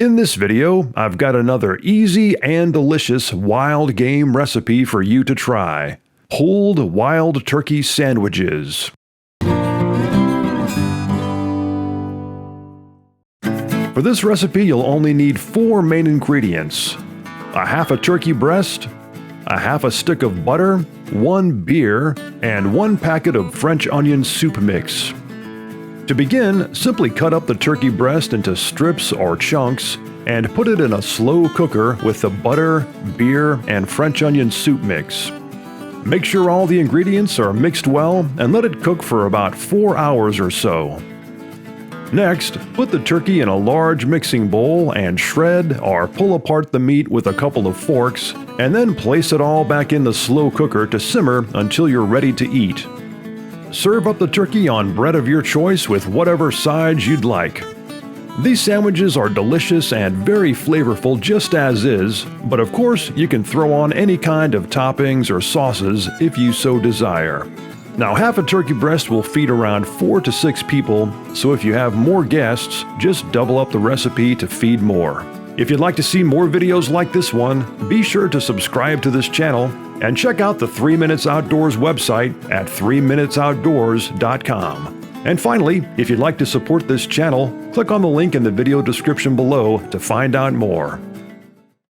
In this video, I've got another easy and delicious wild game recipe for you to try. Pulled wild turkey sandwiches. For this recipe, you'll only need 4 main ingredients: a half a turkey breast, a half a stick of butter, 1 beer, and 1 packet of French onion soup mix. To begin, simply cut up the turkey breast into strips or chunks and put it in a slow cooker with the butter, beer, and French onion soup mix. Make sure all the ingredients are mixed well and let it cook for about 4 hours or so. Next, put the turkey in a large mixing bowl and shred or pull apart the meat with a couple of forks, and then place it all back in the slow cooker to simmer until you're ready to eat. Serve up the turkey on bread of your choice with whatever sides you'd like. These sandwiches are delicious and very flavorful just as is, but of course you can throw on any kind of toppings or sauces if you so desire. Now, half a turkey breast will feed around 4 to 6 people, so if you have more guests, just double up the recipe to feed more. If you'd like to see more videos like this one, be sure to subscribe to this channel and check out the 3 Minutes Outdoors website at 3minutesoutdoors.com. And finally, if you'd like to support this channel, click on the link in the video description below to find out more.